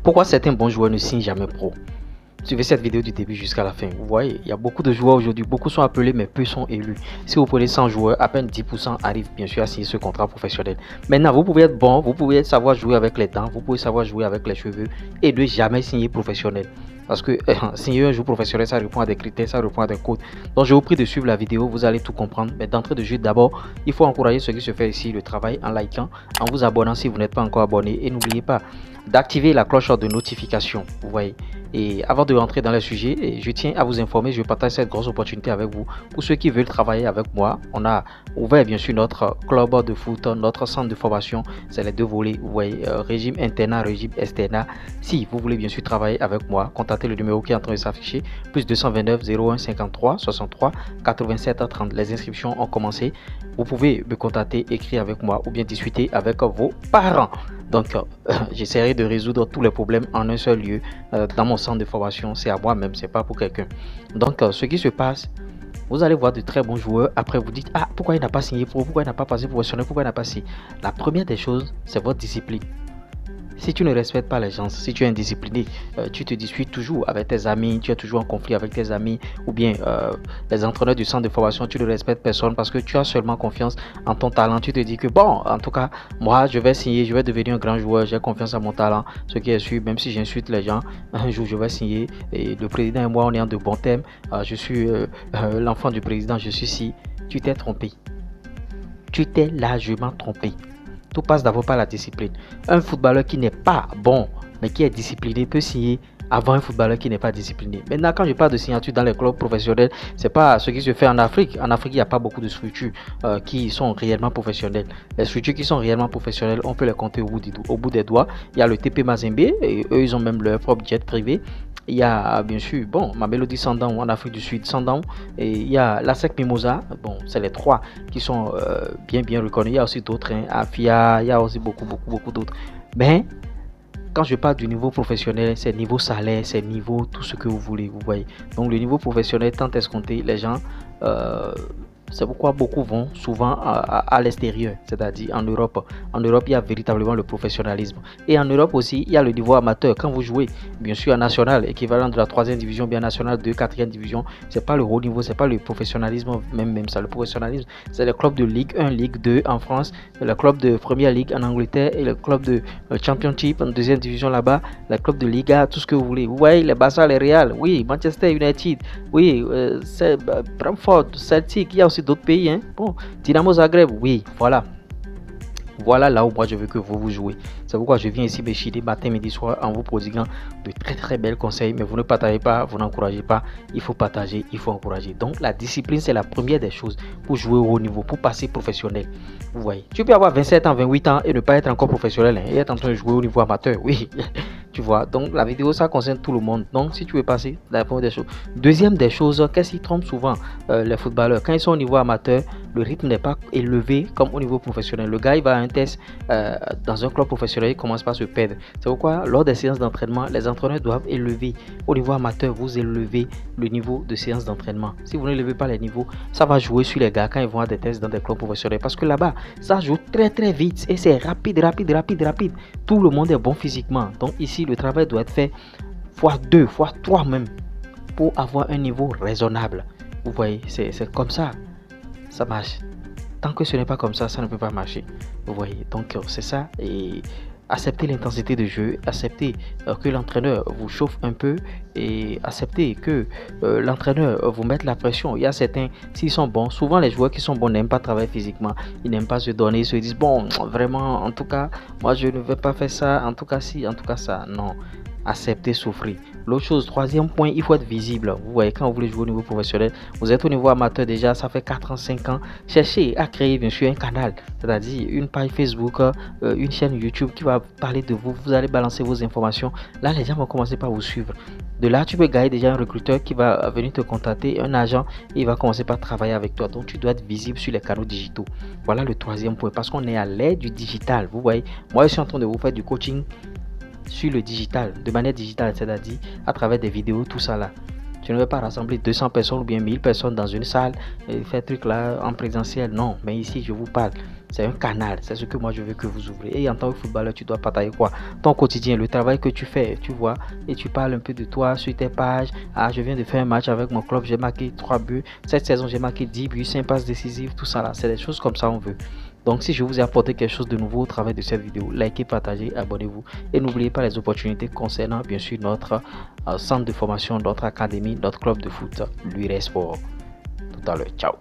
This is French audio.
Pourquoi certains bons joueurs ne signent jamais pro? Suivez cette vidéo du début jusqu'à la fin. Vous voyez, il y a beaucoup de joueurs aujourd'hui, beaucoup sont appelés mais peu sont élus. Si vous prenez 100 joueurs, à peine 10% arrivent bien sûr à signer ce contrat professionnel. Maintenant, vous pouvez être bon, vous pouvez savoir jouer avec les dents, vous pouvez savoir jouer avec les cheveux et ne jamais signer professionnel. Parce que signer un joueur professionnel, ça répond à des critères, ça répond à des codes. Donc je vous prie de suivre la vidéo, vous allez tout comprendre. Mais d'entrée de jeu, d'abord, il faut encourager ce qui se fait ici, le travail, en likant, en vous abonnant si vous n'êtes pas encore abonné. Et n'oubliez pas d'activer la cloche de notification. Vous voyez. Et avant de rentrer dans le sujet, je tiens à vous informer, je partage cette grosse opportunité avec vous. Pour ceux qui veulent travailler avec moi, on a ouvert bien sûr notre club de foot, notre centre de formation. C'est les deux volets, vous voyez, régime internat, régime externat. Si vous voulez bien sûr travailler avec moi, contactez le numéro qui est en train de s'afficher, plus 229 01 53 63 87 30. Les inscriptions ont commencé. Vous pouvez me contacter, écrire avec moi ou bien discuter avec vos parents. Donc, j'essaierai de résoudre tous les problèmes en un seul lieu dans mon centre de formation. C'est à moi-même, c'est pas pour quelqu'un. Donc, ce qui se passe, vous allez voir de très bons joueurs. Après, vous dites, ah, pourquoi il n'a pas signé pro, pourquoi il n'a pas passé professionnel, pourquoi il n'a pas signé. La première des choses, c'est votre discipline. Si tu ne respectes pas les gens, si tu es indiscipliné, tu te disputes toujours avec tes amis, tu es toujours en conflit avec tes amis, ou bien les entraîneurs du centre de formation, tu ne respectes personne parce que tu as seulement confiance en ton talent. Tu te dis que bon, en tout cas, moi je vais signer, je vais devenir un grand joueur, j'ai confiance en mon talent. Ce qui est sûr, même si j'insulte les gens, un jour je vais signer. Et le président et moi, on est en de bons thèmes. Je suis l'enfant du président, je suis si. Tu t'es trompé. Tu t'es largement trompé. Tout passe d'abord par la discipline. Un footballeur qui n'est pas bon, mais qui est discipliné, peut signer avant un footballeur qui n'est pas discipliné. Maintenant, quand je parle de signature dans les clubs professionnels, c'est pas ce qui se fait en Afrique. En Afrique, il n'y a pas beaucoup de structures qui sont réellement professionnelles. Les structures qui sont réellement professionnelles, on peut les compter au bout des doigts. Il y a le TP Mazembe, et eux, ils ont même leur propre jet privé. Il y a bien sûr, bon, Mamelodi Sundowns en Afrique du Sud, Sundowns, et il y a l'ASEC Mimosa, bon, c'est les trois qui sont bien reconnus. Il y a aussi d'autres, hein, Afia, il y a aussi beaucoup d'autres. Mais quand je parle du niveau professionnel, c'est niveau salaire, c'est niveau tout ce que vous voulez, vous voyez. Donc le niveau professionnel, tant escompté, les gens, c'est pourquoi beaucoup vont souvent à l'extérieur, c'est-à-dire en Europe. En Europe, il y a véritablement le professionnalisme. Et en Europe aussi, il y a le niveau amateur. Quand vous jouez, bien sûr, en national, équivalent de la 3e division, bien national, de 4e division, c'est pas le haut niveau, c'est pas le professionnalisme, même ça. Le professionnalisme, c'est le club de Ligue 1, Ligue 2 en France, le club de Première Ligue en Angleterre et le club de Championship en 2e division là-bas, le club de Liga, tout ce que vous voulez. Vous voyez, les Barça, les Real, oui, Manchester United, oui, c'est Brentford, Celtic, il y a aussi d'autres pays, hein. Bon, Dynamo Zagreb, oui, voilà là où moi je veux que vous jouez. C'est pourquoi je viens ici me chier matin, midi, soir en vous prodiguant de très belles conseils. Mais vous ne partagez pas, vous n'encouragez pas. Il faut partager, il faut encourager. Donc la discipline, c'est la première des choses pour jouer au haut niveau, pour passer professionnel. Vous voyez, tu peux avoir 27 ans, 28 ans et ne pas être encore professionnel, hein, et être en train de jouer au niveau amateur. Oui, tu vois. Donc la vidéo, ça concerne tout le monde. Donc si tu veux passer, la première des choses. Deuxième des choses, qu'est-ce qui trompe souvent les footballeurs? Quand ils sont au niveau amateur, le rythme n'est pas élevé comme au niveau professionnel. Le gars, il va à un test dans un club professionnel, il commence par se perdre. C'est pourquoi lors des séances d'entraînement, les entraîneurs doivent élever. Au niveau amateur, vous élevez le niveau de séance d'entraînement. Si vous n'élevez pas les niveaux, ça va jouer sur les gars quand ils vont à des tests dans des clubs professionnels. Parce que là-bas, ça joue très vite et c'est rapide. Tout le monde est bon physiquement. Donc ici, le travail doit être fait x2, x3 même, pour avoir un niveau raisonnable. Vous voyez, c'est comme ça. Ça marche. Tant que ce n'est pas comme ça, ça ne peut pas marcher. Vous voyez, donc c'est ça. Et acceptez l'intensité de jeu, acceptez que l'entraîneur vous chauffe un peu et acceptez que l'entraîneur vous mette la pression. Il y a certains, s'ils sont bons, souvent les joueurs qui sont bons n'aiment pas travailler physiquement, ils n'aiment pas se donner, ils se disent bon, vraiment, en tout cas, moi je ne vais pas faire ça, en tout cas si, en tout cas ça, non. Accepter souffrir. L'autre chose, troisième point, il faut être visible. Vous voyez, quand vous voulez jouer au niveau professionnel, vous êtes au niveau amateur déjà, ça fait 4 ans, 5 ans. Cherchez à créer bien sûr un canal, c'est-à-dire une page Facebook, une chaîne YouTube qui va parler de vous. Vous allez balancer vos informations. Là, les gens vont commencer par vous suivre. De là, tu peux gagner déjà un recruteur qui va venir te contacter, un agent, et il va commencer par travailler avec toi. Donc, tu dois être visible sur les canaux digitaux. Voilà le troisième point, parce qu'on est à l'ère du digital. Vous voyez, moi, je suis en train de vous faire du coaching sur le digital, de manière digitale, c'est-à-dire à travers des vidéos, tout ça là. Tu ne veux pas rassembler 200 personnes ou bien 1000 personnes dans une salle et faire truc là en présentiel, non. Mais ici, je vous parle C'est un canal, c'est ce que moi je veux que vous ouvrez. Et en tant que footballeur, tu dois partager quoi? Ton quotidien, le travail que tu fais, tu vois, et tu parles un peu de toi sur tes pages. Ah, je viens de faire un match avec mon club, j'ai marqué 3 buts. Cette saison, j'ai marqué 10 buts, 5 passes décisives, tout ça là. C'est des choses comme ça on veut. Donc si je vous ai apporté quelque chose de nouveau au travers de cette vidéo, likez, partagez, abonnez-vous. Et n'oubliez pas les opportunités concernant bien sûr notre centre de formation, notre académie, notre club de foot, l'URES Sport. Tout à l'heure, ciao.